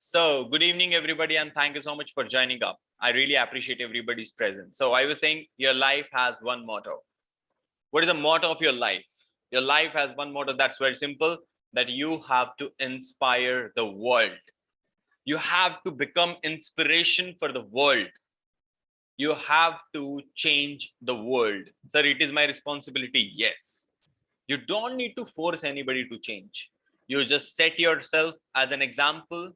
So, good evening, everybody, and thank you so much for joining up. I really appreciate everybody's presence. So, I was saying your life has one motto. What is the motto of your life? Your life has one motto that's very simple, that you have to inspire the world. You have to become inspiration for the world. You have to change the world. Sir, it is my responsibility. Yes. You don't need to force anybody to change. You just set yourself as an example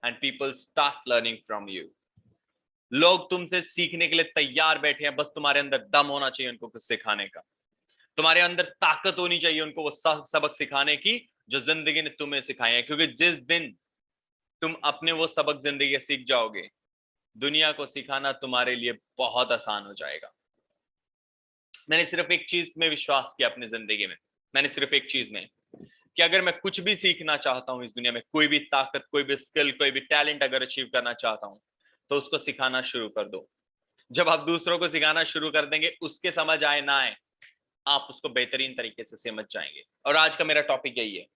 and people start learning from you. लोग तुमसे सीखने के लिए तैयार बैठे हैं, बस तुम्हारे अंदर दम होना चाहिए उनको कुछ सिखाने का. तुम्हारे अंदर ताकत होनी चाहिए उनको वो सबक सिखाने की जो जिंदगी ने तुम्हें सिखाए हैं. क्योंकि जिस दिन तुम अपने वो सबक जिंदगी सीख जाओगे, दुनिया को सिखाना तुम्हारे लिए बहुत आसान हो जाएगा. मैंने सिर्फ एक चीज में विश्वास किया अपनी जिंदगी में. मैंने सिर्फ एक चीज में, कि अगर मैं कुछ भी सीखना चाहता हूं इस दुनिया में, कोई भी ताकत, कोई भी स्किल, कोई भी टैलेंट अगर अचीव करना चाहता हूं, तो उसको सिखाना शुरू कर दो. जब आप दूसरों को सिखाना शुरू कर देंगे, उसके समझ आए ना आए, आप उसको बेहतरीन तरीके से समझ जाएंगे. और आज का मेरा टॉपिक यही है,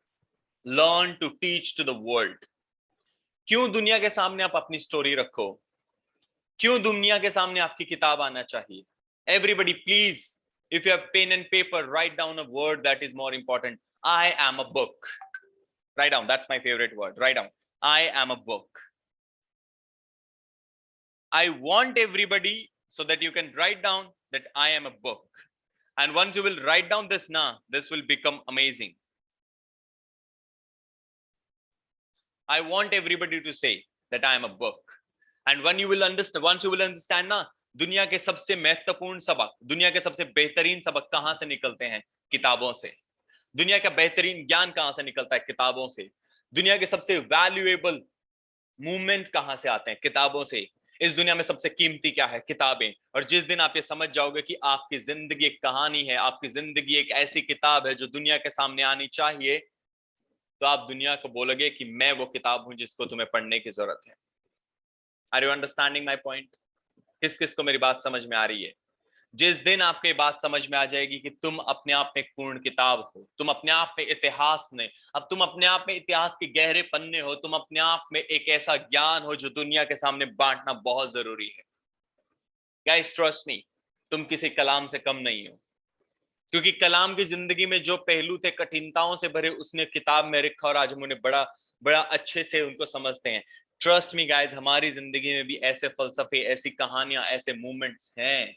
learn to teach to the world. क्यों दुनिया के सामने आप अपनी स्टोरी रखो? क्यों दुनिया के सामने आपकी किताब आना चाहिए? Everybody please, if you have pen and paper, write down a word that is more important. I am a book. Write down. That's my favorite word. Write down. I am a book. I want everybody so that you can write down that I am a book. And once you will write down this now, this will become amazing. I want everybody to say that I am a book. And when you will understand, once you will understand ना, दुनिया के सबसे महत्वपूर्ण सबक, दुनिया के सबसे बेहतरीन सबक कहां से निकलते हैं? किताबों से. दुनिया का बेहतरीन ज्ञान कहां से निकलता है? किताबों से. दुनिया के सबसे वैल्यूएबल मूवमेंट कहां से आते हैं? किताबों से. इस दुनिया में सबसे कीमती क्या है? किताबें. और जिस दिन आप ये समझ जाओगे कि आपकी जिंदगी एक कहानी है, आपकी जिंदगी एक ऐसी किताब है जो दुनिया के सामने आनी चाहिए, तो आप दुनिया को बोलोगे कि मैं वो किताब हूं जिसको तुम्हें पढ़ने की जरूरत है. Are you understanding my point? किस किस को मेरी बात समझ में आ रही है? जिस दिन आपको ये बात समझ में आ जाएगी कि तुम अपने आप में एक पूर्ण किताब हो, तुम अपने आप में इतिहास में, अब तुम अपने आप में इतिहास के गहरे पन्ने हो, तुम अपने आप में एक ऐसा ज्ञान हो जो दुनिया के सामने बांटना बहुत जरूरी है. गाइस ट्रस्ट मी, तुम किसी कलाम से कम नहीं हो. क्योंकि कलाम की जिंदगी में जो पहलू थे कठिनताओं से भरे, उसने किताब में रखा और आज हम उन्हें बड़ा बड़ा अच्छे से उनको समझते हैं. ट्रस्ट मी गाइस, हमारी जिंदगी में भी ऐसे फलसफे, ऐसी कहानियां, ऐसे मूवमेंट्स हैं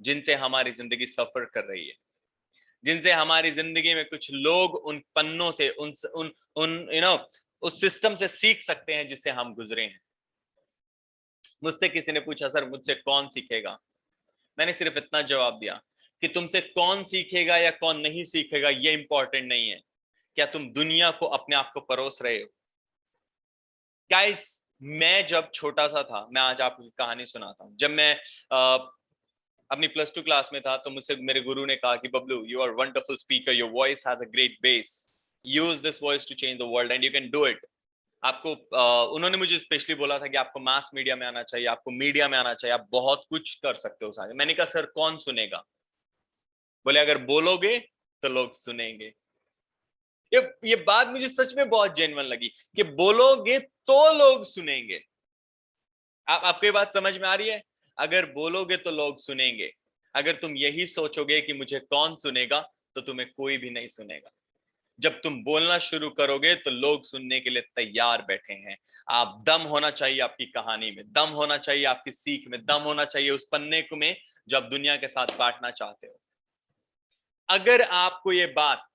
जिनसे हमारी जिंदगी सफर कर रही है, जिनसे हमारी जिंदगी में कुछ लोग उन पन्नों से, उन उन उन यू नो उस सिस्टम से सीख सकते हैं जिससे हम गुजरे हैं. मुझसे किसी ने पूछा, सर मुझसे कौन सीखेगा? मैंने सिर्फ इतना जवाब दिया कि तुमसे कौन सीखेगा या कौन नहीं सीखेगा ये इंपॉर्टेंट नहीं है, क्या तुम दुनिया को अपने आप को परोस रहे हो. गाइस, मैं जब छोटा सा था, मैं आज आपको कहानी सुनाता हूं. जब मैं अपनी +2 क्लास में था, तो मुझसे मेरे गुरु ने कहा कि Bablu, you are wonderful speaker, your voice has a great base, use this voice to change the world and you can do it. आपको उन्होंने मुझे स्पेशली बोला था कि आपको मास मीडिया में आना चाहिए, आपको मीडिया में आना चाहिए, आप बहुत कुछ कर सकते हो सारे. मैंने कहा सर कौन सुनेगा? बोले अगर बोलोगे तो लोग सुनेंगे. ये बात मुझे सच में बहुत जेन्युइन लगी कि बोलोगे तो लोग सुनेंगे. आपको ये बात समझ में आ रही है? अगर बोलोगे तो लोग सुनेंगे. अगर तुम यही सोचोगे कि मुझे कौन सुनेगा, तो तुम्हें कोई भी नहीं सुनेगा. जब तुम बोलना शुरू करोगे तो लोग सुनने के लिए तैयार बैठे हैं. आप दम होना चाहिए आपकी कहानी में, दम होना चाहिए आपकी सीख में, दम होना चाहिए उस पन्ने को में जो आप दुनिया के साथ बांटना चाहते हो. अगर आपको ये बात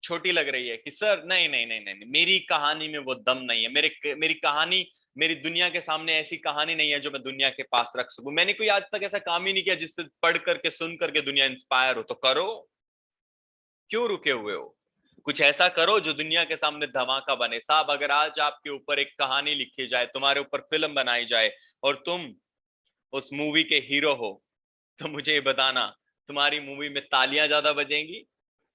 छोटी लग रही है कि सर नहीं नहीं नहीं नहीं, मेरी कहानी में वो दम नहीं है, मेरी कहानी, मेरी दुनिया के सामने ऐसी कहानी नहीं है जो मैं दुनिया के पास रख सकूं, मैंने कोई आज तक ऐसा काम ही नहीं किया जिससे पढ़ करके, सुन करके दुनिया इंस्पायर हो, तो करो. क्यों रुके हुए हो? कुछ ऐसा करो जो दुनिया के सामने धमाका बने. साहब, अगर आज आपके ऊपर एक कहानी लिखी जाए, तुम्हारे ऊपर फिल्म बनाई जाए और तुम उस मूवी के हीरो हो, तो मुझे ये बताना, तुम्हारी मूवी में तालियां ज्यादा बजेंगी,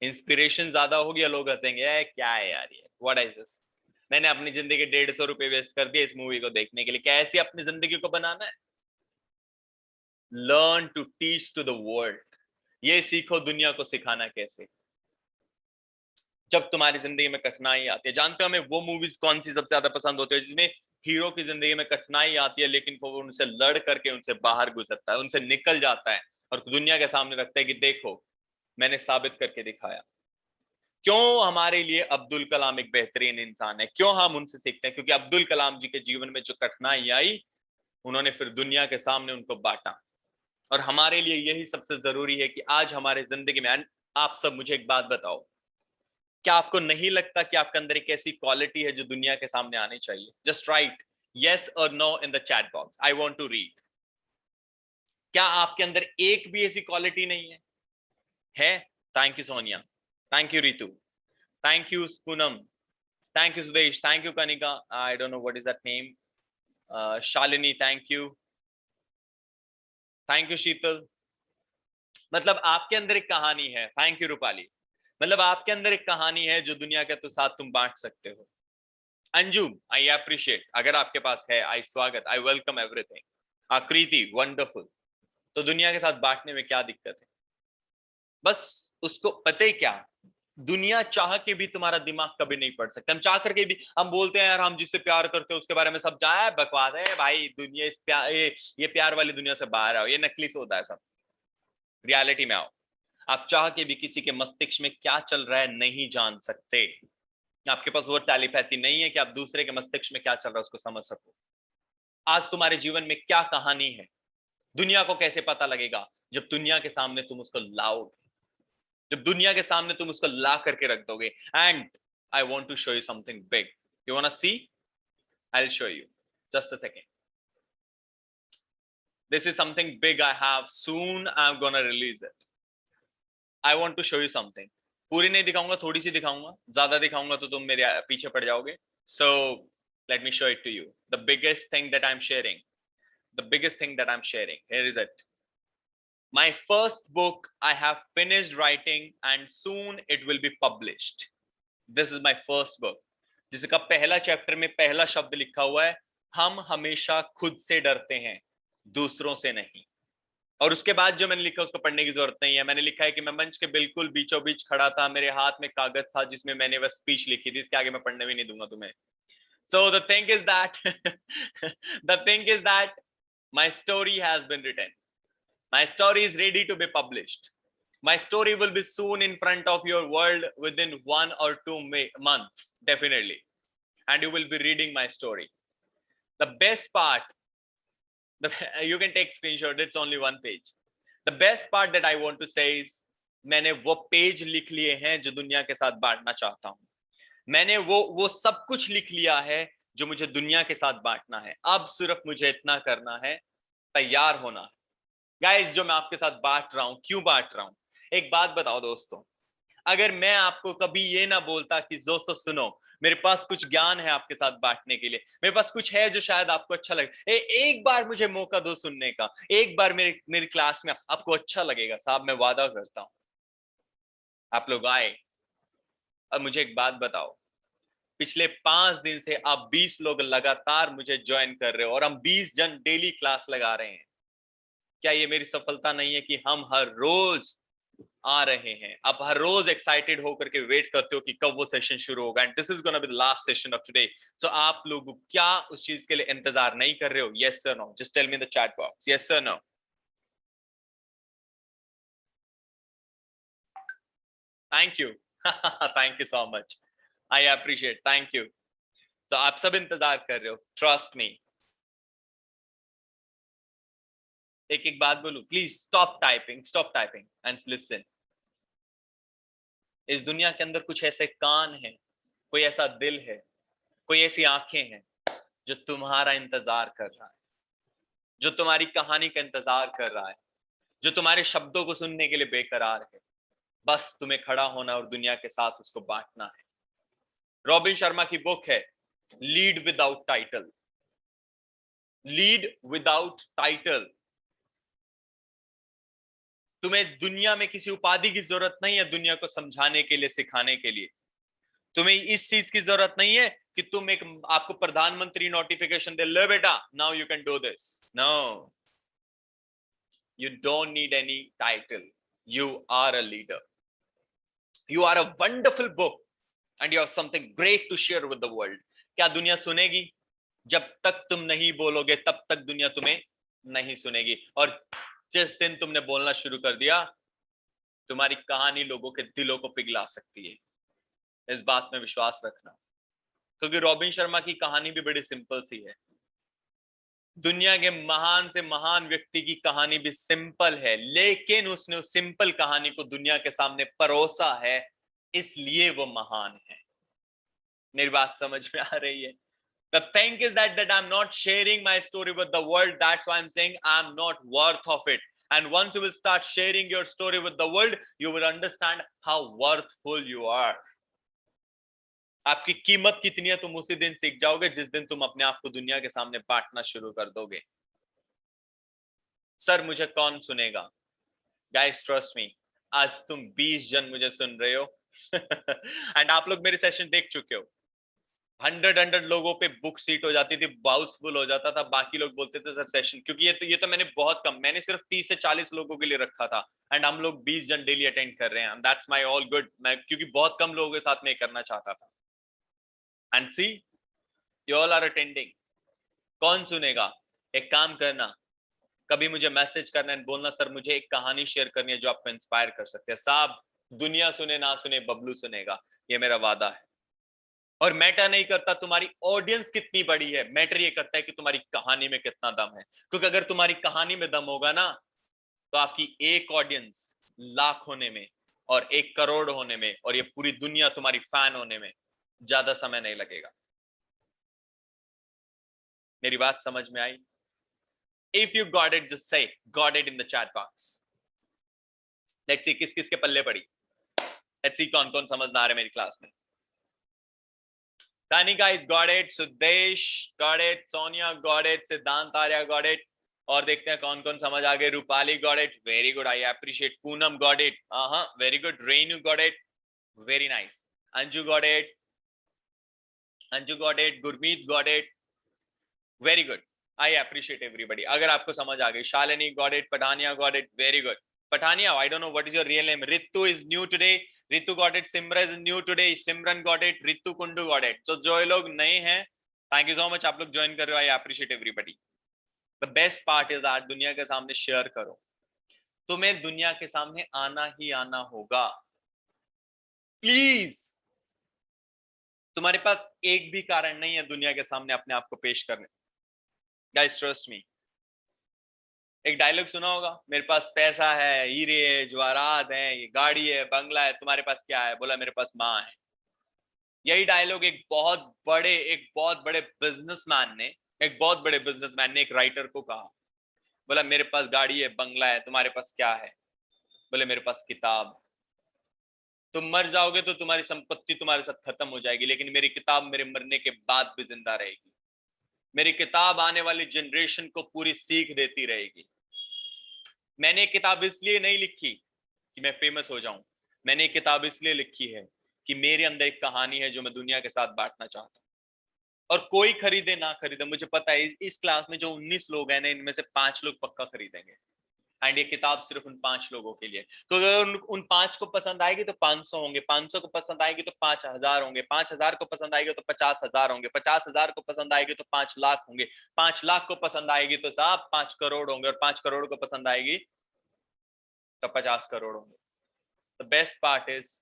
इंस्पिरेशन ज्यादा होगी, या लोग हंसेंगे क्या है यार ये, व्हाट इज दिस, मैंने अपनी जिंदगी 150 रुपए वेस्ट कर दिए इस मूवी को देखने के लिए. क्या ऐसी अपनी जिंदगी को बनाना है? Learn to teach to the world. ये सीखो दुनिया को सिखाना कैसे. जब तुम्हारी जिंदगी में कठिनाई आती है। जानते हो हमें वो मूवीज कौन सी सबसे ज्यादा पसंद होती है जिसमें हीरो की जिंदगी में कठिनाई आती है लेकिन वो उनसे लड़ करके उनसे बाहर गुजरता है, उनसे निकल जाता है और दुनिया के सामने रखता है कि देखो मैंने साबित करके दिखाया। क्यों हमारे लिए अब्दुल कलाम एक बेहतरीन इंसान है, क्यों हम उनसे सीखते हैं? क्योंकि अब्दुल कलाम जी के जीवन में जो कठिनाई आई उन्होंने फिर दुनिया के सामने उनको बांटा। और हमारे लिए यही सबसे जरूरी है कि आज हमारे जिंदगी में आप सब मुझे एक बात बताओ, क्या आपको नहीं लगता कि आपके अंदर एक ऐसी क्वालिटी है जो दुनिया के सामने आनी चाहिए? जस्ट राइट यस और no in the chat box, I want to read. क्या आपके अंदर एक भी ऐसी क्वालिटी नहीं है? है? Thank you Sonia, thank you Ritu, thank you Poonam, thank you Sudesh, thank you Kanika, I don't know what is that name, Shalini, thank you Sheetal. मतलब आपके अंदर एक कहानी है। Thank you Rupali. मतलब आपके अंदर एक कहानी है जो दुनिया के तो साथ तुम बांट सकते हो। अंजुम, आई अप्रिशिएट, अगर आपके पास है, आई स्वागत, आई वेलकम एवरीथिंग। आकृति, वंडरफुल। तो दुनिया के साथ बांटने में क्या दिक्कत है? बस उसको पता है क्या, दुनिया चाह के भी तुम्हारा दिमाग कभी नहीं पढ़ सकते। हम चाह करके भी हम बोलते हैं यार हम जिससे प्यार करते हैं उसके बारे में सब जाए, बकवास है भाई, दुनिया इस प्यार ये प्यार वाली दुनिया से बाहर आओ, ये नकली से होता है सब। रियलिटी में आओ। आप चाह के भी किसी के मस्तिष्क में क्या चल रहा है नहीं जान सकते। आपके पास वो टेलीपैथी नहीं है कि आप दूसरे के मस्तिष्क में क्या चल रहा है उसको समझ सको। आज तुम्हारे जीवन में क्या कहानी है, दुनिया को कैसे पता लगेगा? जब दुनिया के सामने तुम उसको लाओगे, जब दुनिया के सामने तुम उसको ला करके रख दोगे। And I want to show you something big, you want to see? I will show you, just a second. This is something big I have, soon I'm gonna release it. I want to show you something. पूरी नहीं दिखाऊंगा, थोड़ी सी दिखाऊंगा, ज्यादा दिखाऊंगा तो तुम मेरे पीछे पड़ जाओगे। So let me show it to you. The biggest thing that I'm sharing. The biggest thing that I'm sharing. Here is it. My first book I have finished writing and soon it will be published. This is my first book. जिसका पहला chapter में पहला शब्द लिखा हुआ है, हम हमेशा खुद से डरते हैं, दूसरों से नहीं। और उसके बाद जो मैंने लिखा उसको पढ़ने की जरूरत नहीं है। मैंने लिखा है कि मैं मंच के बिल्कुल बीचों बीच खड़ा था, मेरे हाथ में कागज था जिसमें मैंने वह स्पीच लिखी थी। इसके आगे मैं पढ़ने भी नहीं दूंगा तुम्हें। So the thing is that the thing is that my story has been written, my story is ready to be published, my story will be soon in front of your world within 1 or 2 months definitely, and you will be reading my story. The best part, you can take screenshot, it's only 1 page. The best part that I want to say is मैंने वो page लिख लिए हैं जो दुनिया के साथ बांटना चाहता हूं। मैंने वो सब कुछ लिख लिया है जो मुझे दुनिया के साथ बांटना है। अब सिर्फ मुझे इतना करना है, तैयार होना है। गाइस जो मैं आपके साथ बांट रहा हूं, क्यों बांट रहा हूं? एक बात बताओ दोस्तों, अगर मैं आपको कभी ये ना बोलता कि दोस्तों सुनो, मेरे पास कुछ ज्ञान है आपके साथ बांटने के लिए, मेरे पास कुछ है जो शायद आपको अच्छा लगे, एक बार मुझे मौका दो सुनने का, एक बार मेरी क्लास में आपको अच्छा लगेगा साहब, मैं वादा करता हूं आप लोग आए। अब मुझे एक बात बताओ, पिछले 5 दिन से आप 20 लोग लगातार मुझे ज्वाइन कर रहे हो और हम 20 जन डेली क्लास लगा रहे हैं। क्या ये मेरी सफलता नहीं है कि हम हर रोज आ रहे हैं? आप हर रोज एक्साइटेड होकर के वेट करते हो कि कब वो सेशन शुरू होगा, and this is gonna be the last session of today. So आप लोग क्या उस चीज के लिए इंतजार नहीं कर रहे हो? Yes sir no, just tell me in the chat box, yes sir no. Thank you thank you so much, I appreciate, thank you. तो आप सब इंतजार कर रहे हो, ट्रस्ट मी। एक एक बात बोलूं, please stop typing and listen. इस दुनिया के अंदर कुछ ऐसे कान हैं, कोई ऐसा दिल है, कोई ऐसी आंखें हैं जो तुम्हारा इंतजार कर रहा है, जो तुम्हारी कहानी का इंतजार कर रहा है, जो तुम्हारे शब्दों को सुनने के लिए बेकरार है। बस तुम्हें खड़ा होना और दुनिया के साथ उसको बांटना है। रॉबिन शर्मा की बुक है lead without title, lead without title. तुम्हें दुनिया में किसी उपाधि की जरूरत नहीं है दुनिया को समझाने के लिए, सिखाने के लिए। तुम्हें इस चीज की जरूरत नहीं है कि तुम एक आपको प्रधानमंत्री नोटिफिकेशन दे, ले बेटा now you can do this. No, you don't need any title, you are a leader, you are a wonderful book and you have something great to share with the world. क्या दुनिया सुनेगी? जब तक तुम नहीं बोलोगे तब तक दुनिया तुम्हें नहीं सुनेगी, और जिस दिन तुमने बोलना शुरू कर दिया, तुम्हारी कहानी लोगों के दिलों को पिघला सकती है। इस बात में विश्वास रखना, क्योंकि रॉबिन शर्मा की कहानी भी बड़ी सिंपल सी है। दुनिया के महान से महान व्यक्ति की कहानी भी सिंपल है, लेकिन उसने उस सिंपल कहानी को दुनिया के सामने परोसा है, इसलिए वो महान है। मेरी बात समझ में आ रही है? The thing is that I'm not sharing my story with the world. That's why I'm saying I'm not worth of it. And once you will start sharing your story with the world, you will understand how worthful you are. आपकी कीमत कितनी है तुम उसी दिन सीख जाओगे जिस दिन तुम अपने आप को दुनिया के सामने बांटना शुरू कर दोगे। सर मुझे कौन सुनेगा? गाइस ट्रस्ट मी, आज तुम 20 जन मुझे सुन रहे हो एंड आप लोग मेरे सेशन देख चुके हो। 100 लोगों पे बुक सीट हो जाती थी, बाउसफुल हो जाता था, बाकी लोग बोलते थे सर सेशन, क्योंकि ये तो मैंने बहुत कम, मैंने सिर्फ 30 से 40 लोगों के लिए रखा था, एंड हम लोग 20 जन डेली अटेंड कर रहे हैं, दैट्स माय ऑल गुड। मैं क्योंकि बहुत कम लोगों के साथ में करना चाहता था, and see you all are attending. कौन सुनेगा? एक काम करना, कभी मुझे मैसेज करना एंड बोलना सर मुझे एक कहानी शेयर करनी है जो आपको इंस्पायर कर सकते हैं। साहब दुनिया सुने ना सुने, बबलू सुनेगा, ये मेरा वादा है। और मैटर नहीं करता तुम्हारी ऑडियंस कितनी बड़ी है, मैटर ये करता है कि तुम्हारी कहानी में कितना दम है। क्योंकि अगर तुम्हारी कहानी में दम होगा ना, तो आपकी एक ऑडियंस लाख होने में और 1 करोड़ होने में और ये पूरी दुनिया तुम्हारी फैन होने में ज्यादा समय नहीं लगेगा। मेरी बात समझ में आई? If you got it, just say got it in the chat box. Let's see किस किस के पल्ले पड़ी। Let's see कौन कौन समझदार है मेरी क्लास में। Tanika is got it, Sudesh got it, Sonia got it, सिद्धांत आर्या got it, और देखते हैं कौन कौन समझ आ गए। Rupali got it, very good, I appreciate. Poonam got it, very good. Reenu got it, very nice. Anju got it, Gurmeet got it, very good. I appreciate everybody. अगर आपको समझ आ गई। Shalini got it, Pathania got it, very good. Patania, I don't know what is your real name. Ritu is new today. Ritu got it. Simran is new today. Simran got it. Ritu Kundu got it. So जो लोग नए हैं, thank you so much, आप लोग join कर रहे हो। I appreciate everybody. The best part is आज दुनिया के सामने शेयर करो। तुम्हें दुनिया के सामने आना ही आना होगा। प्लीज, तुम्हारे पास एक भी कारण नहीं है दुनिया के सामने अपने आप को पेश करने। Guys, trust me. एक डायलॉग सुना होगा, मेरे पास पैसा है, हीरे है, जवाहरात है, ये गाड़ी है, बंगला है, तुम्हारे पास क्या है? बोला मेरे पास माँ है। यही डायलॉग एक बहुत बड़े बिजनेसमैन ने एक राइटर को कहा। बोला मेरे पास गाड़ी है, बंगला है, तुम्हारे पास क्या है? बोले मेरे पास किताब। तुम मर जाओगे तो तुम्हारी संपत्ति तुम्हारे साथ खत्म हो जाएगी, लेकिन मेरी किताब मेरे मरने के बाद भी जिंदा रहेगी। मेरी किताब आने वाली जनरेशन को पूरी सीख देती रहेगी। मैंने किताब इसलिए नहीं लिखी कि मैं फेमस हो जाऊं, मैंने किताब इसलिए लिखी है कि मेरे अंदर एक कहानी है जो मैं दुनिया के साथ बांटना चाहता हूं। और कोई खरीदे ना खरीदे, मुझे पता है इस क्लास में जो 19 लोग हैं ना, इनमें से 5 लोग पक्का खरीदेंगे, एंड ये किताब सिर्फ उन 5 लोगों के लिए। तो अगर उन 5 को पसंद आएगी तो 500 होंगे, 500 को पसंद आएगी तो 5000 होंगे, 5000 को पसंद आएगी तो 50,000 होंगे, 50,000 को पसंद आएगी तो 5 लाख होंगे, 5 लाख को पसंद आएगी तो साहब 5 करोड़ होंगे, और 5 करोड़ को पसंद आएगी तो 50 करोड़ होंगे। The best part is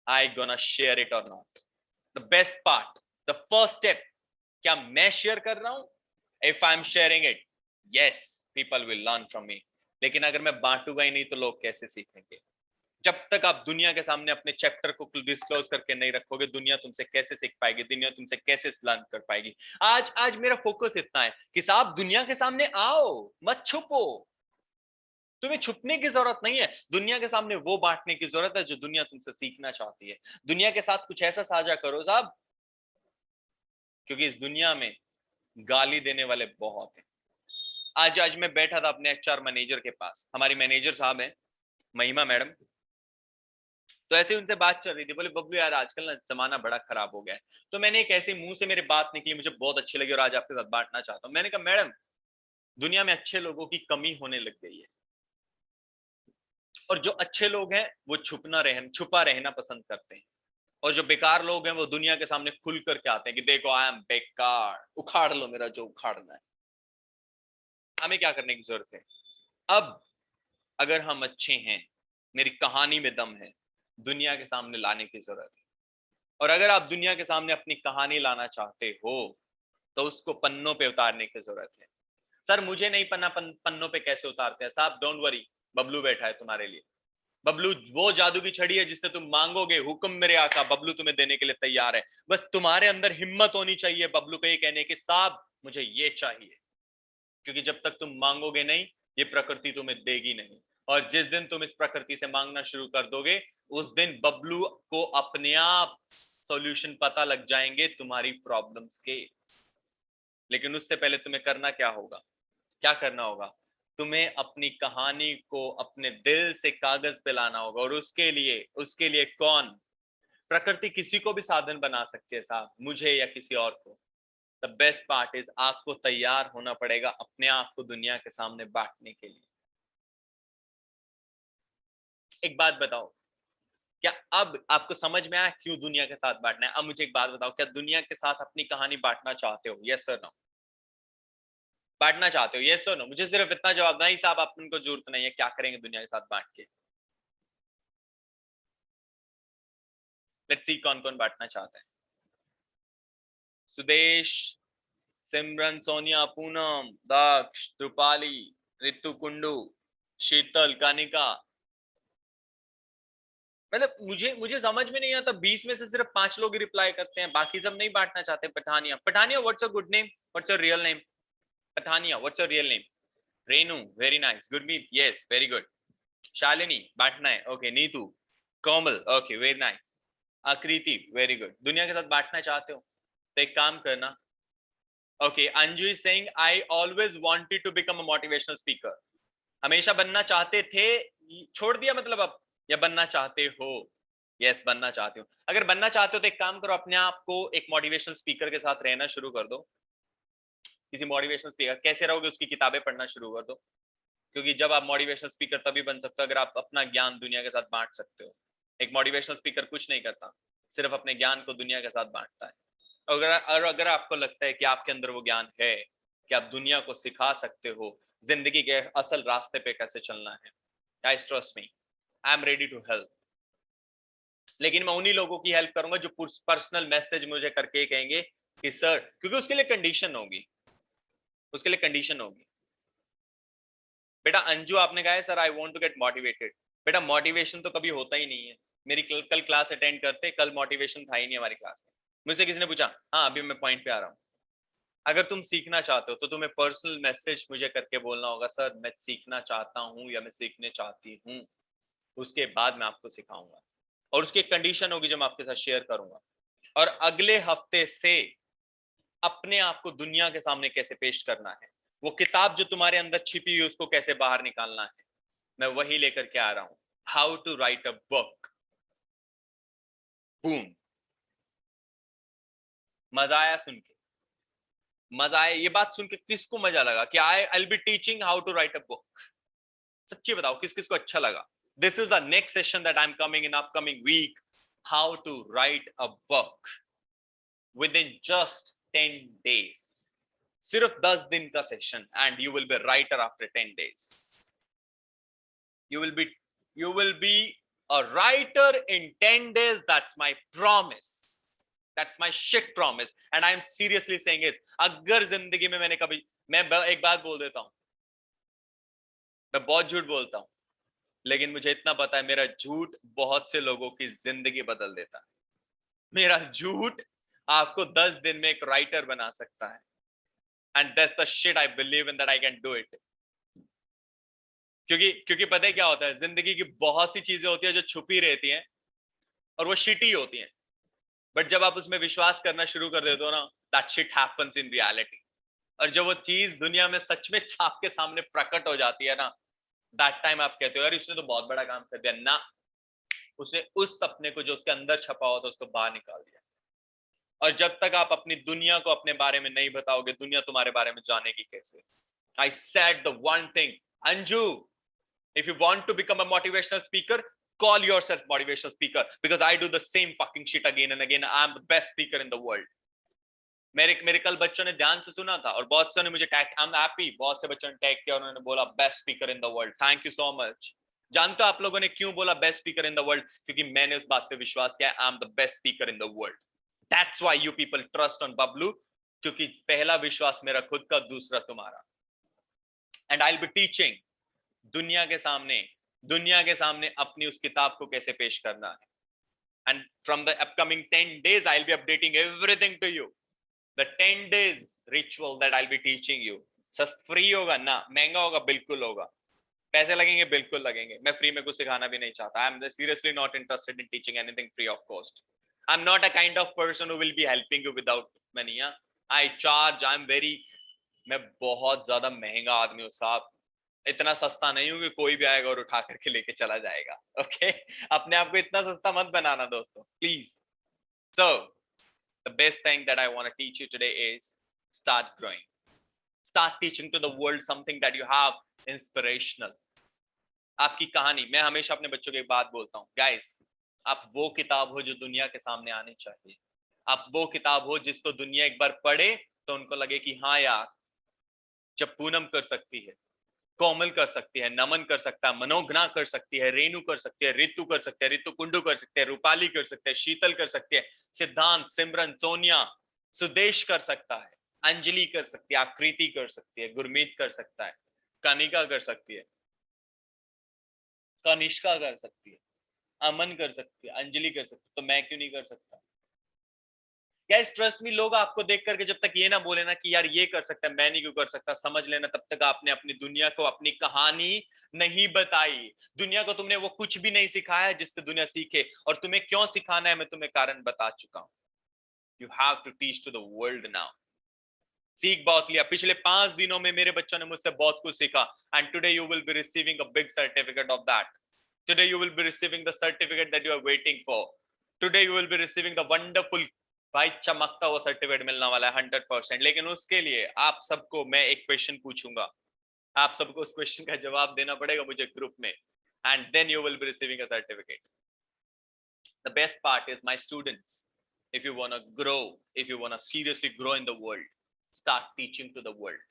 I gonna share it or not. The best part, the first step, क्या मैं शेयर कर रहा हूं? If I'm sharing it, yes, people will learn from me. लेकिन अगर मैं बांटूंगा ही नहीं तो लोग कैसे सीखेंगे? जब तक आप दुनिया के सामने अपने चैप्टर को डिस्क्लोज करके नहीं रखोगे, दुनिया तुमसे कैसे सीख पाएगी? दुनिया तुमसे कैसे लर्न कर पाएगी? आज मेरा फोकस इतना है कि साहब दुनिया के सामने आओ, मत छुपो। तुम्हें छुपने की जरूरत नहीं है, दुनिया के सामने वो बांटने की जरूरत है जो दुनिया तुमसे सीखना चाहती है। दुनिया के साथ कुछ ऐसा साझा करो साहब, क्योंकि इस दुनिया में गाली देने वाले बहुत हैं। आज मैं बैठा था अपने एचआर मैनेजर के पास, हमारी मैनेजर साहब हैं महिमा मैडम, तो ऐसे उनसे बात चल रही थी। बोले बबलू यार आजकल ना जमाना बड़ा खराब हो गया है। तो मैंने एक ऐसे मुंह से मेरे बात निकली, मुझे बहुत अच्छी लगी और आज आपके साथ बांटना चाहता हूं। मैंने कहा मैडम, दुनिया में अच्छे लोगों की कमी होने लग गई है, और जो अच्छे लोग हैं वो छुपा रहना पसंद करते हैं, और जो बेकार लोग हैं वो दुनिया के सामने खुल करके आते हैं कि देखो आई एम बेकार, उखाड़ लो मेरा जो उखाड़ना है। हमें क्या करने की जरूरत है? अब अगर हम अच्छे हैं, मेरी कहानी में दम है, दुनिया के सामने लाने की जरूरत है। और अगर आप दुनिया के सामने अपनी कहानी लाना चाहते हो तो उसको पन्नों पे उतारने की जरूरत है। सर मुझे नहीं पन्ना पन्नों पे कैसे उतारते हैं साहब? डोंट वरी, बबलू बैठा है तुम्हारे लिए। बबलू वो जादू की छड़ी है जिससे तुम मांगोगे, हुक्म मेरे आका, बबलू तुम्हें देने के लिए तैयार है। बस तुम्हारे अंदर हिम्मत होनी चाहिए बबलू को ये कहने की साहब मुझे ये चाहिए। क्योंकि जब तक तुम मांगोगे नहीं, ये प्रकृति तुम्हें देगी नहीं। और जिस दिन तुम इस प्रकृति से मांगना शुरू कर दोगे, उस दिन बबलू को अपने आप सॉल्यूशन पता लग जाएंगे तुम्हारी प्रॉब्लम्स के। लेकिन उससे पहले तुम्हें करना क्या होगा? क्या करना होगा? तुम्हें अपनी कहानी को अपने दिल से कागज पे लाना होगा। और उसके लिए कौन? प्रकृति किसी को भी साधन बना सकती है साहब, मुझे या किसी और को। द बेस्ट पार्ट इज आपको तैयार होना पड़ेगा अपने आप को दुनिया के सामने बांटने के लिए। एक बात बताओ, क्या अब आपको समझ में आया क्यों दुनिया के साथ बांटना है? अब मुझे एक बात बताओ, क्या दुनिया के साथ अपनी कहानी बांटना चाहते हो? यस और नो? बांटना चाहते हो? यस और नो? मुझे सिर्फ इतना जवाब, नहीं साहब अपन को जरूरत नहीं है, क्या करेंगे दुनिया के साथ बांट के? लेट्स सी कौन कौन बांटना चाहते हैं। सुदेश, सिमरन, सोनिया, पूनम, दक्ष, त्रुपाली, रितु, कुंडू, शीतल, कानिका। मतलब मुझे समझ में नहीं आता, 20 में से सिर्फ 5 लोग ही रिप्लाई करते हैं, बाकी सब नहीं बांटना चाहते। Pathania, Pathania what's your good name, what's your real name? Pathania what's your real name? Renu, very nice. Gurmeet, yes very good. Shalini, बांटना है, ओके। नीतू, कोमल, ओके वेरी नाइस। आकृति, वेरी गुड। दुनिया के साथ बांटना चाहते हो तो एक काम करना। Okay, Anju is saying I always wanted to become a motivational speaker. हमेशा बनना चाहते थे, छोड़ दिया मतलब अब, या बनना चाहते हो? यस, बनना चाहते हो। अगर बनना चाहते हो तो एक काम करो, अपने आप को एक मोटिवेशनल स्पीकर के साथ रहना शुरू कर दो। किसी मोटिवेशनल स्पीकर कैसे रहोगे, उसकी किताबें पढ़ना शुरू कर दो। क्योंकि जब आप मोटिवेशनल स्पीकर तभी बन सकते हो अगर आप अपना ज्ञान दुनिया के साथ बांट सकते हो। एक मोटिवेशनल स्पीकर कुछ नहीं करता, सिर्फ अपने ज्ञान को दुनिया के साथ बांटता है। अगर आपको लगता है कि आपके अंदर वो ज्ञान है कि आप दुनिया को सिखा सकते हो जिंदगी के असल रास्ते पे कैसे चलना है, guys trust me, I am ready to help. लेकिन मैं उन्हीं लोगों की हेल्प करूंगा जो पर्सनल मैसेज मुझे करके कहेंगे कि सर, क्योंकि उसके लिए कंडीशन होगी, उसके लिए कंडीशन होगी। बेटा अंजू, आपने कहा है sir I want to get motivated. बेटा मोटिवेशन तो कभी होता ही नहीं है। मेरी कल क्लास अटेंड करते, कल मोटिवेशन था ही नहीं हमारी क्लास में। मुझसे किसी ने पूछा, हाँ अभी मैं पॉइंट पे आ रहा हूँ। अगर तुम सीखना चाहते हो तो तुम्हें पर्सनल मैसेज मुझे करके बोलना होगा, सर मैं सीखना चाहता हूँ या मैं सीखने चाहती हूँ। उसके बाद मैं आपको सिखाऊंगा और उसकी एक कंडीशन होगी जो मैं आपके साथ शेयर करूंगा। और अगले हफ्ते से अपने आप को दुनिया के सामने कैसे पेश करना है, वो किताब जो तुम्हारे अंदर छिपी हुई उसको कैसे बाहर निकालना है, मैं वही लेकर के आ रहा हूं। How to write a book. Boom. मजा आया सुन के? मजा आया? ये बात सुन के किसको मजा लगा कि I will be teaching how to write a book? सच्ची बताओ किस किस को अच्छा लगा? This is the next session that I am coming in upcoming week. How to write a book within just 10 days। सिर्फ 10 दिन का session and you will be writer after 10 days। You will be you will be a writer in 10 days. That's my promise. That's my shit promise. And I am seriously saying it. अगर जिंदगी में मैंने कभी, मैं एक बात बोल देता हूं, मैं बहुत झूठ बोलता हूं, लेकिन मुझे इतना पता है मेरा झूठ बहुत से लोगों की जिंदगी बदल देता है। मेरा झूठ आपको 10 दिन में एक राइटर बना सकता है। And that's the shit I believe in, that I can do it. क्योंकि पता है क्या होता है, जिंदगी की बहुत सी चीजें होती है जो छुपी रहती हैं और वो शिटी होती हैं, बट जब आप उसमें विश्वास करना शुरू कर देते हो ना, that shit happens in reality. और जब वो चीज दुनिया में सच में आपके सामने प्रकट हो जाती है ना, दैट टाइम आप कहते हो यार इसने तो बहुत बड़ा काम कर दिया ना, उसने उस सपने को जो उसके अंदर छपा हुआ था उसको बाहर निकाल दिया। और जब तक आप अपनी दुनिया को अपने बारे में नहीं बताओगे, दुनिया तुम्हारे बारे में जानेगी कैसे? I said the one thing, Anju, if you want to become a motivational speaker, Call yourself motivational speaker because I do the same fucking shit again and again. I'm the best speaker in the world. मेरे कल बच्चों ने ध्यान से सुना था और बहुत से ने मुझे टैग, आई एम हैप्पी, बहुत से बच्चों ने टैग किया, उन्होंने बोला best speaker in the world, thank you so much. जानते हो आप लोगों ने क्यों बोला best speaker in the world? क्योंकि मैंने उस बात पे विश्वास किया, I am the best speaker in the world. That's why you people trust on Bablu, क्योंकि पहला विश्वास मेरा खुद का, दूसरा तुम्हारा। And I will be teaching दुनिया के सामने अपनी उस किताब को कैसे पेश करना है। And from the upcoming 10 days I will be updating everything to you. The 10 days ritual that I'll be teaching you, free होगा ना, महंगा होगा, बिल्कुल होगा, पैसे लगेंगे, बिल्कुल लगेंगे। मैं फ्री में कुछ सिखाना भी नहीं चाहता। I am seriously not interested in teaching anything free of cost. I am not a kind of person who will be helping you without money. I charge, I am very, मैं बहुत ज्यादा महंगा आदमी हूँ साहब, इतना सस्ता नहीं हूँ कि कोई भी आएगा और उठा करके लेके चला जाएगा। ओके अपने आप को इतना सस्ता मत बनाना दोस्तों, please. So the best thing that I want to teach you today is start growing. Start teaching to the world something that you have inspirational. आपकी कहानी, मैं हमेशा अपने बच्चों को एक बात बोलता हूँ, गाइस आप वो किताब हो जो दुनिया के सामने आनी चाहिए। आप वो किताब हो जिसको दुनिया एक बार पढ़े तो उनको लगे कि हाँ यार, जब पूनम कर सकती है, कोमल कर सकती है, नमन कर सकता है, मनोघ्ना कर सकती है, रेणु कर सकती है, ऋतु कर सकते हैं, ऋतु कुंडू कर सकते हैं, रूपाली कर सकते हैं, शीतल कर सकती है, सिद्धांत, सिमरन, सोनिया, सुदेश कर सकता है, अंजलि कर सकती है, आकृति कर सकती है, गुरमीत कर सकता है, कनिका कर सकती है, कनिष्का कर सकती है, अमन कर सकती है, अंजलि कर सकती है, तो मैं क्यों नहीं कर सकता? गाइस ट्रस्ट मी, लोग आपको देख करके जब तक ये ना बोले ना कि यार ये कर सकता है, मैं नहीं क्यों कर सकता, समझ लेना तब तक आपने अपनी दुनिया को अपनी कहानी नहीं बताई। दुनिया को तुमने वो कुछ भी नहीं सिखाया जिससे दुनिया सीखे, और तुम्हें क्यों सिखाना है मैं तुम्हें कारण बता चुका हूं। You have to teach to the world now. सीख बहुत लिया, पिछले 5 दिनों में मेरे बच्चों ने मुझसे बहुत कुछ सीखा, and today you will be receiving a big certificate of that. Today you will be receiving the certificate that you are waiting for. Today you will be receiving the wonderful, भाई चमकता हुआ सर्टिफिकेट मिलने वाला है 100%। लेकिन उसके लिए आप सबको मैं एक क्वेश्चन पूछूंगा, आप सबको उस क्वेश्चन का जवाब देना पड़ेगा मुझे ग्रुप में, and then you will be receiving a certificate. The best part is my students, if you want to grow, if you want to seriously grow in the world, start teaching to the world।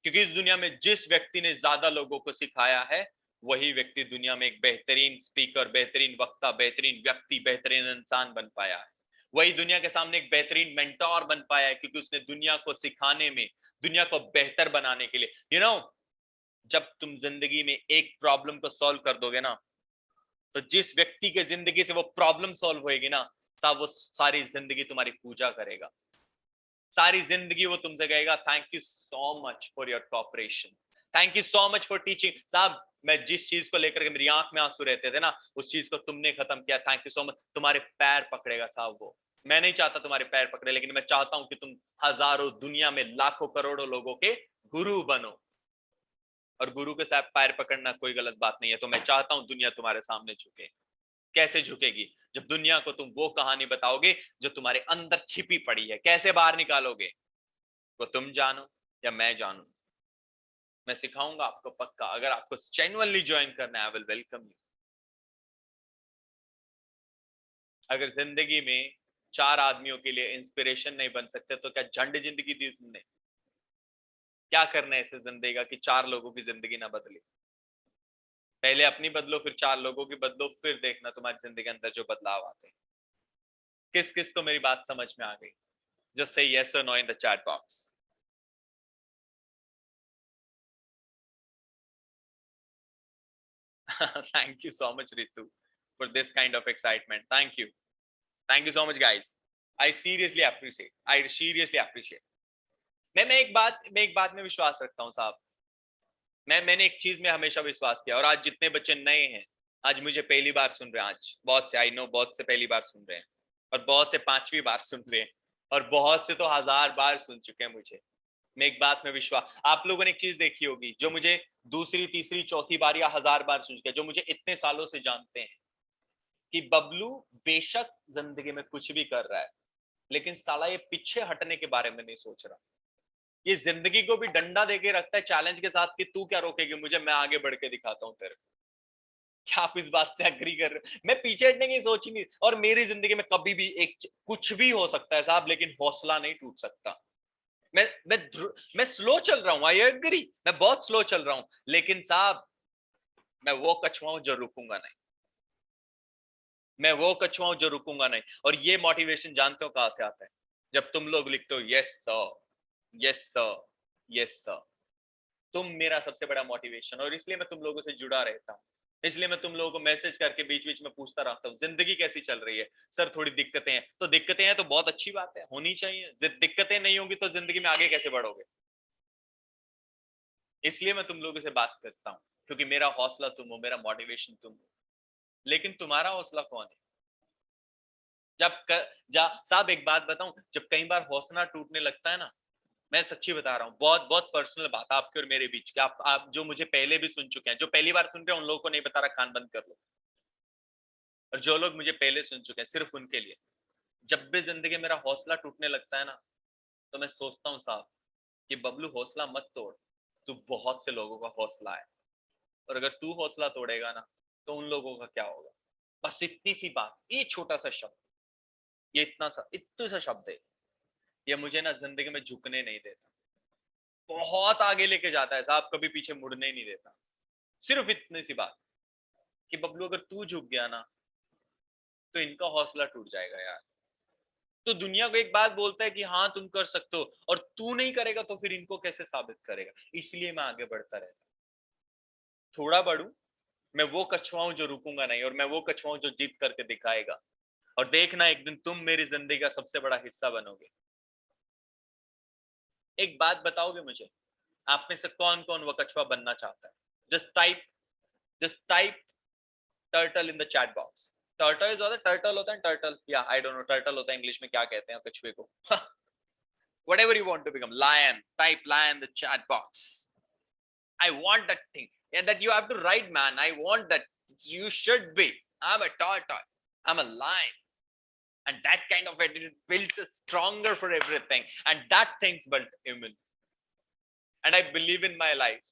क्योंकि इस दुनिया में जिस व्यक्ति ने ज्यादा लोगों को सिखाया है, वही व्यक्ति दुनिया में एक बेहतरीन स्पीकर, बेहतरीन वक्ता, बेहतरीन व्यक्ति, बेहतरीन इंसान बन पाया है। वही दुनिया के सामने एक बेहतरीन मेंटोर बन पाया है, क्योंकि उसने दुनिया को सिखाने में, दुनिया को बेहतर बनाने के लिए, यू नो, जब तुम जिंदगी में एक प्रॉब्लम को सॉल्व कर दोगे ना, तो जिस व्यक्ति के जिंदगी से वो प्रॉब्लम सॉल्व होएगी ना साहब, वो सारी जिंदगी तुम्हारी पूजा करेगा, सारी जिंदगी वो तुमसे कहेगा thank you so much for your cooperation, thank you so much for teaching. साहब मैं जिस चीज को लेकर के मेरी आंख में आंसू रहते थे ना, उस चीज को तुमने खत्म किया, थैंक यू सो मच। तुम्हारे पैर पकड़ेगा साहब वो। मैं नहीं चाहता तुम्हारे पैर पकड़े, लेकिन मैं चाहता हूं कि तुम हजारों, दुनिया में लाखों करोड़ों लोगों के गुरु बनो। और गुरु के साथ पैर पकड़ना कोई गलत बात नहीं है। तो मैं चाहता हूं दुनिया तुम्हारे सामने झुके। कैसे झुकेगी? जब दुनिया को तुम वो कहानी बताओगे जो तुम्हारे अंदर छिपी पड़ी है। कैसे बाहर निकालोगे वो तुम जानो या मैं जानू, मैं सिखाऊंगा आपको पक्का। अगर आपको जेन्युइनली ज्वाइन करना है, आई विल वेलकम यू। अगर जिंदगी में 4 आदमियों के लिए इंस्पिरेशन नहीं बन सकते तो क्या झंड जिंदगी दी तुमने? क्या करना है ऐसे जिंदगी का कि 4 लोगों की जिंदगी ना बदले? पहले अपनी बदलो, फिर 4 लोगों की बदलो, फिर देखना तुम्हारी जिंदगी के अंदर जो बदलाव आते हैं। किस किस को मेरी बात समझ में आ गई? Just say yes or no in the chat box. Thank you so much Ritu for this kind of excitement. Thank you so much guys. I seriously appreciate. मैं एक बात में विश्वास रखता हूँ साहब। मैंने एक चीज में हमेशा विश्वास किया, और आज जितने बच्चे नए हैं, आज मुझे पहली बार सुन रहे हैं, आज बहुत से, आई नो बहुत से पहली बार सुन रहे हैं, और बहुत से 5वीं बार सुन रहे हैं, और बहुत से तो 1000 बार सुन चुके हैं मुझे। मैं एक बात में विश्वास, आप लोगों ने एक चीज देखी होगी, जो मुझे दूसरी, तीसरी, चौथी बार या 1000 बार सुन चुके, जो मुझे इतने सालों से जानते हैं, कि बबलू बेशक जिंदगी में कुछ भी कर रहा है, लेकिन साला ये पीछे हटने के बारे में नहीं सोच रहा। ये जिंदगी को भी डंडा देके रखता है चैलेंज के साथ कि तू क्या रोकेगी मुझे, मैं आगे बढ़ के दिखाता हूं तेरे को। क्या आप इस बात से एग्री कर रहे हो? मैं पीछे हटने की सोच ही नहीं, और मेरी जिंदगी में कभी भी एक कुछ भी हो सकता है साहब, लेकिन हौसला नहीं टूट सकता। मैं मैं मैं स्लो चल रहा हूं, आई एग्री, मैं बहुत स्लो चल रहा हूं, लेकिन साहब मैं वो कछुआ हूं जो रुकूंगा नहीं। मैं वो कछुआ हूं जो रुकूंगा नहीं। और ये मोटिवेशन जानते हो कहां से आता है? जब तुम लोग लिखते हो yes sir, yes sir, yes sir. तुम मेरा सबसे बड़ा मोटिवेशन, और इसलिए मैं तुम लोगों से जुड़ा रहता हूँ। इसलिए मैं तुम लोगों को मैसेज करके बीच बीच में पूछता रहता हूँ जिंदगी कैसी चल रही है। सर थोड़ी दिक्कतें हैं, तो दिक्कतें हैं तो बहुत अच्छी बात है, होनी चाहिए। दिक्कतें नहीं होंगी तो जिंदगी में आगे कैसे बढ़ोगे? इसलिए मैं तुम लोगों से बात करता हूँ, क्योंकि मेरा हौसला तुम हो, मेरा मोटिवेशन तुम हो। लेकिन तुम्हारा हौसला कौन है? साहब एक बात बताऊं, जब कई बार हौसला टूटने लगता है ना, मैं सच्ची बता रहा हूँ, बहुत बहुत पर्सनल बात आपके और मेरे बीच की, आप जो मुझे पहले भी सुन चुके हैं, जो पहली बार सुन रहे हैं उन लोगों को नहीं बता रहा, कान बंद कर लो। और जो लोग मुझे पहले सुन चुके हैं सिर्फ उनके लिए, जब भी जिंदगी मेरा हौसला टूटने लगता है ना, तो मैं सोचता हूँ साहब कि बबलू हौसला मत तोड़, तू बहुत से लोगों का हौसला है, और अगर तू हौसला तोड़ेगा ना तो उन लोगों का क्या होगा? बस इतनी सी बात, ये छोटा सा शब्द, ये इतना सा शब्द है, ये मुझे ना जिंदगी में झुकने नहीं देता, बहुत आगे लेके जाता है साहब, कभी पीछे मुड़ने ही नहीं देता। सिर्फ इतनी सी बात कि बबलू अगर तू झुक गया ना तो इनका हौसला टूट जाएगा यार। तो दुनिया को एक बात बोलता है कि हाँ तुम कर सकते हो, और तू नहीं करेगा तो फिर इनको कैसे साबित करेगा? इसलिए मैं आगे बढ़ता रहता, थोड़ा बढ़ू। मैं वो कछुआ हूं जो रुकूंगा नहीं, और मैं वो कछुआ हूं जो जीत करके दिखाएगा। और देखना एक दिन तुम मेरी जिंदगी का सबसे बड़ा हिस्सा बनोगे। एक बात बताओगे मुझे, आप में से कौन कौन वो कछुआ बनना चाहता है? Just type turtle in the chat box. Turtle होता है, टर्टल होता है, टर्टल या आई डोंट नो टर्टल होता है इंग्लिश में, क्या कहते हैं कछुए को? whatever you want to become, lion, type lion in the chat box. I want that thing. Yeah, that you have to write, man. I want that. You should be. I'm a tortoise. I'm a lion. And that kind of attitude builds us stronger for everything. And that thing's built human. And I believe in my life.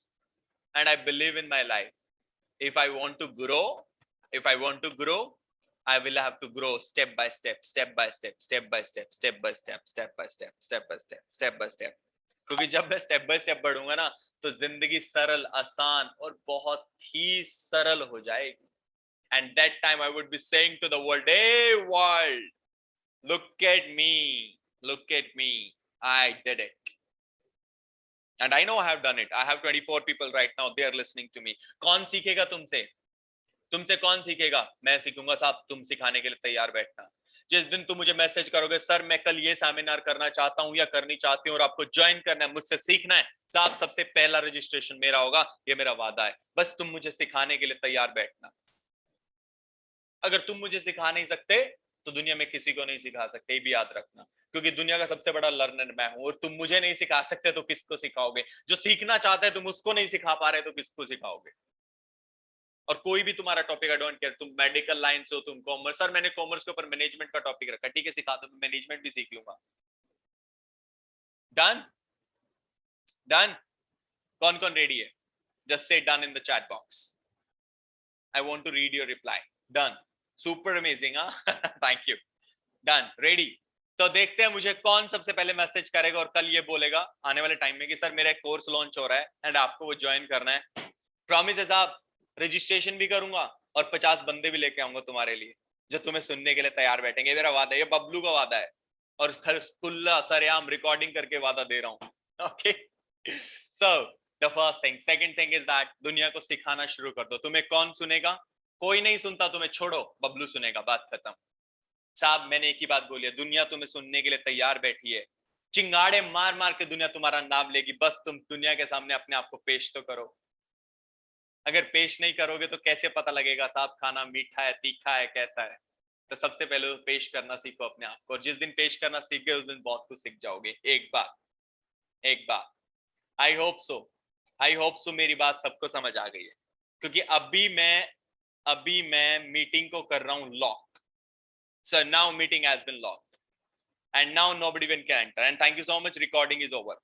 And I believe in my life. If I want to grow, if I want to grow, I will have to grow step by step, step by step, step by step, step by step, step by step, step by step, step by step. क्योंकि जब मैं step by step बढ़ूंगा ना, तो जिंदगी सरल, आसान और बहुत ही सरल हो जाएगी। And that time I would be saying to the world, hey world, look at me, look at me, I did it. And I know I have done it. I have 24 people right now, they are listening to me. कौन सीखेगा तुमसे? तुमसे कौन सीखेगा? मैं सीखूंगा साहब, तुम सिखाने के लिए तैयार बैठना। जिस दिन तुम मुझे मैसेज करोगे सर मैं कल ये सेमिनार करना चाहता हूं या करनी चाहती हूं और आपको ज्वाइन करना है, मुझसे सीखना है, साहब सबसे पहला रजिस्ट्रेशन मेरा होगा, ये मेरा वादा है। बस तुम मुझे सिखाने के लिए तैयार बैठना। अगर तुम मुझे सिखा नहीं सकते तो दुनिया में किसी को नहीं सिखा सकते, ये भी याद रखना, क्योंकि दुनिया का सबसे बड़ा लर्नर मैं हूं, और तुम मुझे नहीं सिखा सकते तो किसको सिखाओगे? जो सीखना चाहते हैं तुम उसको नहीं सिखा पा रहे तो किसको सिखाओगे? और कोई भी तुम्हारा टॉपिक, आई डोंट केयर, तुम मेडिकल लाइन से हो, तुम कॉमर्स, सर मैंने कॉमर्स के ऊपर मैनेजमेंट का टॉपिक रखा, ठीक है सिखा दो, मैनेजमेंट भी सीख लूंगा। Done done. कौन कौन रेडी है? Just say done in the chat box. I want to read your reply. Done, super amazing. हाँ थैंक यू। Done, ready. तो देखते हैं मुझे कौन सबसे पहले मैसेज करेगा और कल ये बोलेगा आने वाले टाइम में कि सर मेरा एक कोर्स लॉन्च हो रहा है एंड आपको वो ज्वाइन करना है। प्रॉमिस है साहब, रजिस्ट्रेशन भी करूंगा और 50 बंदे भी लेके आऊंगा तुम्हारे लिए, जो तुम्हें सुनने के लिए तैयार बैठेंगे। मेरा वादा है, ये बबलू का वादा है, और खुला सरेआम रिकॉर्डिंग करके वादा दे रहा हूँ। Okay, so the first thing, second thing is that दुनिया को सिखाना शुरू कर दो। तुम्हें कौन सुनेगा? कोई नहीं सुनता तुम्हें, छोड़ो, बबलू सुनेगा, बात खत्म। साहब मैंने एक ही बात बोली है, दुनिया तुम्हें सुनने के लिए तैयार बैठी है, चिंगाड़े मार मार के दुनिया तुम्हारा नाम लेगी, बस तुम दुनिया के सामने अपने आप को पेश तो करो। अगर पेश नहीं करोगे तो कैसे पता लगेगा साहब खाना मीठा है, तीखा है, कैसा है? तो सबसे पहले तो पेश करना सीखो अपने आप को, और जिस दिन पेश करना सीख गए उस दिन बहुत कुछ सीख जाओगे। एक बात, एक बात, I hope so, I hope so मेरी बात सबको समझ आ गई है, क्योंकि अभी मैं मीटिंग को कर रहा हूं lock. So now meeting has been locked and now nobody can enter, and thank you so much, recording is over.